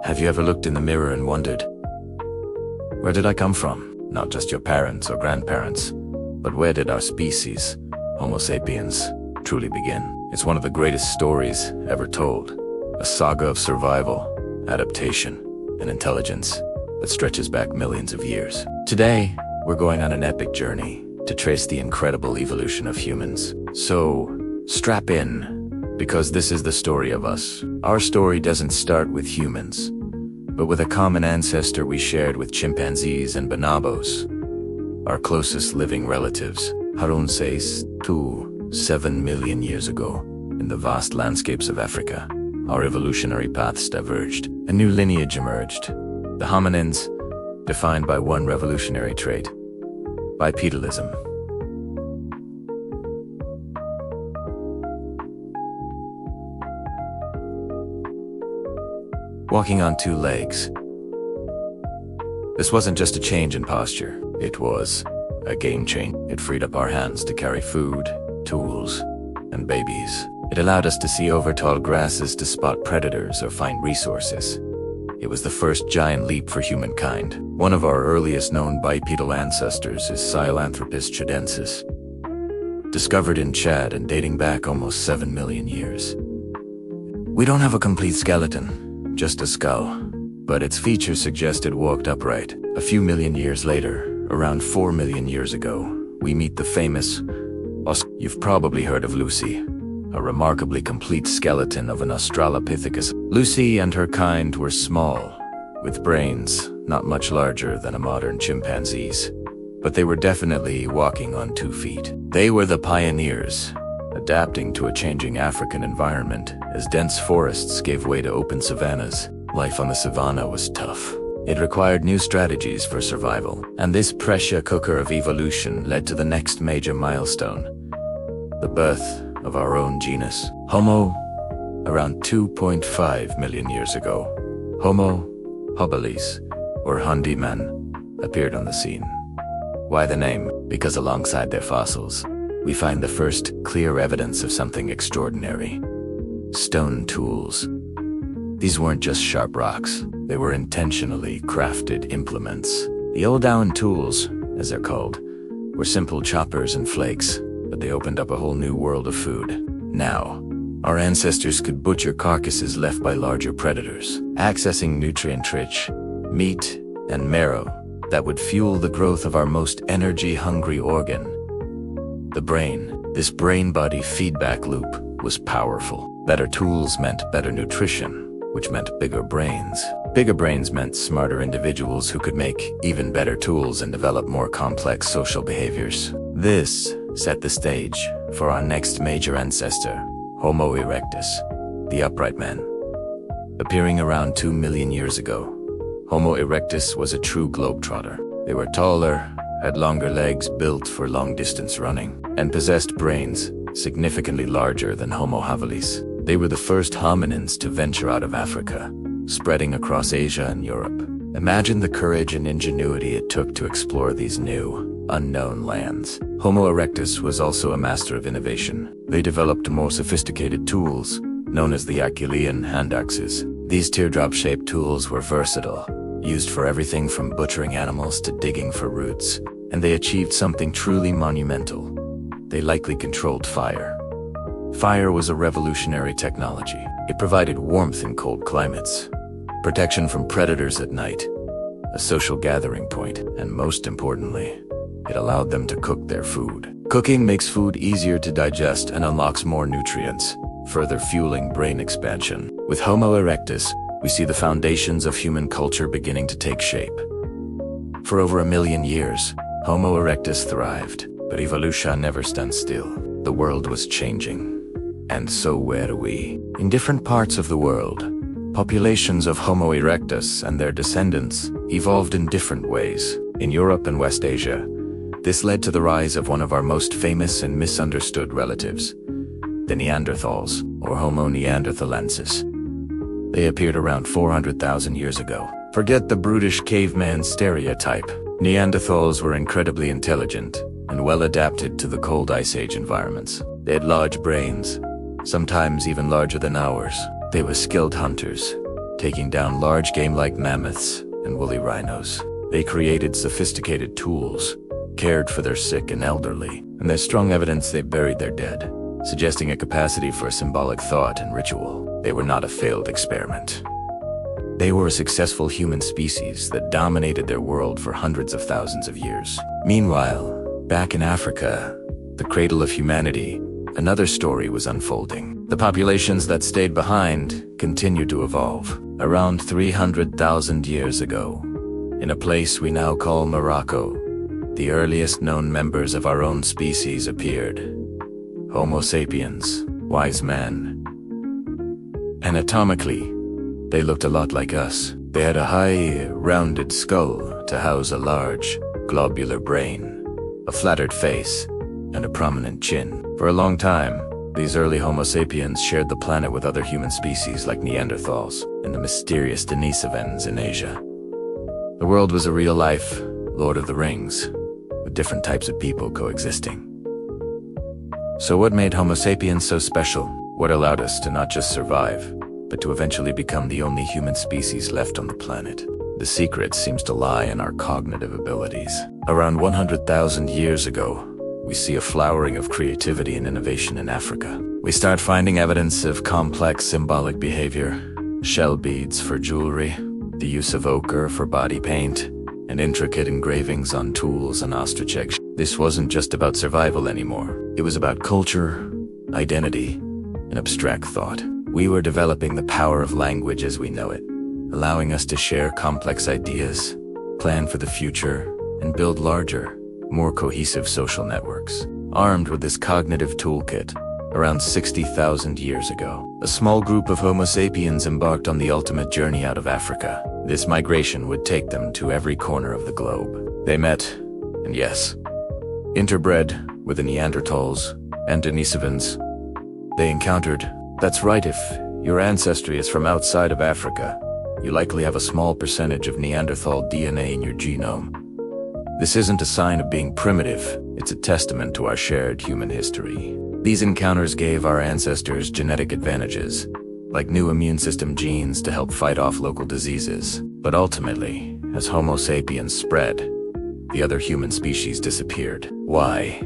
Have you ever looked in the mirror and wondered, where did I come from? Not just your parents or grandparents, but where did our species, Homo sapiens, truly begin? It's one of the greatest stories ever told. A saga of survival, adaptation, and intelligence that stretches back millions of years. Today, we're going on an epic journey to trace the incredible evolution of humans. So, strap in, because this is the story of us. Our story doesn't start with humans, but with a common ancestor we shared with chimpanzees and bonobos, our closest living relatives. Harun says, 7 million years ago, in the vast landscapes of Africa, our evolutionary paths diverged. A new lineage emerged, the hominins, defined by one revolutionary trait: bipedalism. Walking on two legs. This wasn't just a change in posture, it was a game change. It freed up our hands to carry food, tools, and babies. It allowed us to see over tall grasses to spot predators or find resources. It was the first giant leap for humankind. One of our earliest known bipedal ancestors is Sahelanthropus chidensis, discovered in Chad and dating back almost 7 million years. We don't have a complete skeleton, just a skull, but its features suggest it walked upright. A few million years later, around 4 million years ago, we meet the famous You've probably heard of Lucy, a remarkably complete skeleton of an Australopithecus. Lucy and her kind were small, with brains not much larger than a modern chimpanzee's, but they were definitely walking on 2 feet. They were the pioneers, adapting to a changing African environment. As dense forests gave way to open savannas, life on the savanna was tough. It required new strategies for survival, and this pressure cooker of evolution led to the next major milestone: the birth of our own genus, Homo. Around 2.5 million years ago, Homo habilis, or Hundi men, appeared on the scene. Why the name? Because alongside their fossils, we find the first clear evidence of something extraordinary: stone tools. These weren't just sharp rocks, they were intentionally crafted implements. The old Down tools, as they're called, were simple choppers and flakes, but they opened up a whole new world of food. Now, our ancestors could butcher carcasses left by larger predators, accessing nutrient-rich meat and marrow that would fuel the growth of our most energy-hungry organ, the brain. This brain-body feedback loop was powerful. Better tools meant better nutrition, which meant bigger brains. Bigger brains meant smarter individuals who could make even better tools and develop more complex social behaviors. This set the stage for our next major ancestor, Homo erectus, the upright man. Appearing around 2 million years ago, Homo erectus was a true globetrotter. They were taller, had longer legs built for long-distance running, and possessed brains significantly larger than Homo habilis. They were the first hominins to venture out of Africa, spreading across Asia and Europe. Imagine the courage and ingenuity it took to explore these new, unknown lands. Homo erectus was also a master of innovation. They developed more sophisticated tools, known as the Achillean hand axes. These teardrop-shaped tools were versatile, used for everything from butchering animals to digging for roots, and they achieved something truly monumental. They likely controlled fire. Fire was a revolutionary technology. It provided warmth in cold climates, protection from predators at night, a social gathering point, and most importantly, it allowed them to cook their food. Cooking makes food easier to digest and unlocks more nutrients, further fueling brain expansion. With Homo erectus, we see the foundations of human culture beginning to take shape. For over 1 million years, Homo erectus thrived, but evolution never stands still. The world was changing, and so were we. In different parts of the world, populations of Homo erectus and their descendants evolved in different ways. In Europe and West Asia, this led to the rise of one of our most famous and misunderstood relatives, the Neanderthals, or Homo neanderthalensis. They appeared around 400,000 years ago. Forget the brutish caveman stereotype. Neanderthals were incredibly intelligent and well adapted to the cold Ice Age environments. They had large brains, sometimes even larger than ours. They were skilled hunters, taking down large game like mammoths and woolly rhinos. They created sophisticated tools, cared for their sick and elderly, and there's strong evidence they buried their dead, suggesting a capacity for symbolic thought and ritual. They were not a failed experiment. They were a successful human species that dominated their world for hundreds of thousands of years. Meanwhile, back in Africa, the cradle of humanity, another story was unfolding. The populations that stayed behind continued to evolve. Around 300,000 years ago, in a place we now call Morocco, the earliest known members of our own species appeared. Homo sapiens, wise man. Anatomically, they looked a lot like us. They had a high, rounded skull to house a large, globular brain, a flattered face, and a prominent chin. For a long time, these early Homo sapiens shared the planet with other human species like Neanderthals and the mysterious Denisovans in Asia. The world was a real-life Lord of the Rings, with different types of people coexisting. So what made Homo sapiens so special? What allowed us to not just survive, but to eventually become the only human species left on the planet? The secret seems to lie in our cognitive abilities. Around 100,000 years ago, we see a flowering of creativity and innovation in Africa. We start finding evidence of complex symbolic behavior, shell beads for jewelry, the use of ochre for body paint, and intricate engravings on tools and ostrich eggs. This wasn't just about survival anymore. It was about culture, identity, and abstract thought. We were developing the power of language as we know it, allowing us to share complex ideas, plan for the future, and build larger, more cohesive social networks. Armed with this cognitive toolkit, around 60,000 years ago, a small group of Homo sapiens embarked on the ultimate journey out of Africa. This migration would take them to every corner of the globe. They met, and yes, interbred with the Neanderthals and Denisovans. They encountered. That's right, if your ancestry is from outside of Africa, you likely have a small percentage of Neanderthal DNA in your genome. This isn't a sign of being primitive, it's a testament to our shared human history. These encounters gave our ancestors genetic advantages, like new immune system genes to help fight off local diseases. But ultimately, as Homo sapiens spread, the other human species disappeared. Why?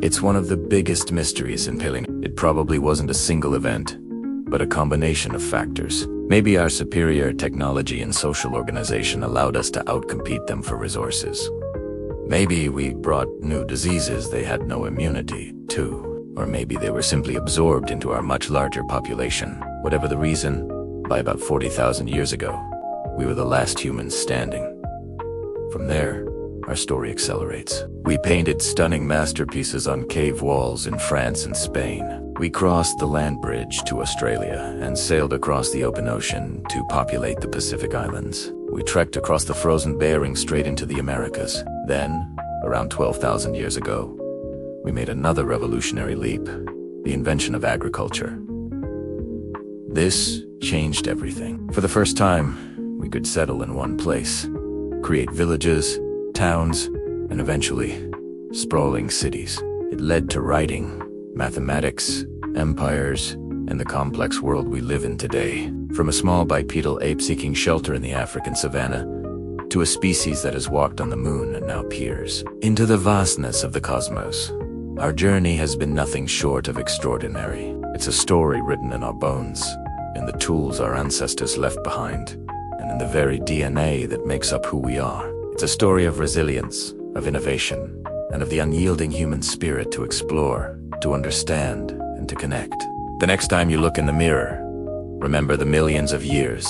It's one of the biggest mysteries in paleontology. It probably wasn't a single event, but a combination of factors. Maybe our superior technology and social organization allowed us to outcompete them for resources. Maybe we brought new diseases they had no immunity to, or maybe they were simply absorbed into our much larger population. Whatever the reason, by about 40,000 years ago, we were the last humans standing. From there, our story accelerates. We painted stunning masterpieces on cave walls in France and Spain. We crossed the land bridge to Australia and sailed across the open ocean to populate the Pacific Islands. We trekked across the frozen Bering Strait into the Americas. Then, around 12,000 years ago, we made another revolutionary leap, the invention of agriculture. This changed everything. For the first time, we could settle in one place, create villages, towns, and eventually, sprawling cities. It led to writing, mathematics, empires, and the complex world we live in today. From a small bipedal ape seeking shelter in the African savanna, to a species that has walked on the moon and now peers into the vastness of the cosmos. Our journey has been nothing short of extraordinary. It's a story written in our bones, in the tools our ancestors left behind, and in the very DNA that makes up who we are. It's a story of resilience, of innovation, and of the unyielding human spirit to explore, to understand, and to connect. The next time you look in the mirror, remember the millions of years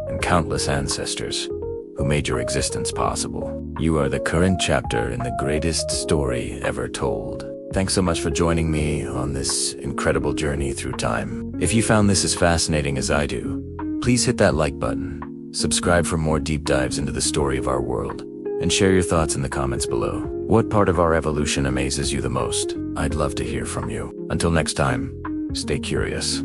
and countless ancestors who made your existence possible. You are the current chapter in the greatest story ever told. Thanks so much for joining me on this incredible journey through time. If you found this as fascinating as I do, please hit that like button, subscribe for more deep dives into the story of our world, and share your thoughts in the comments below. What part of our evolution amazes you the most? I'd love to hear from you. Until next time, stay curious.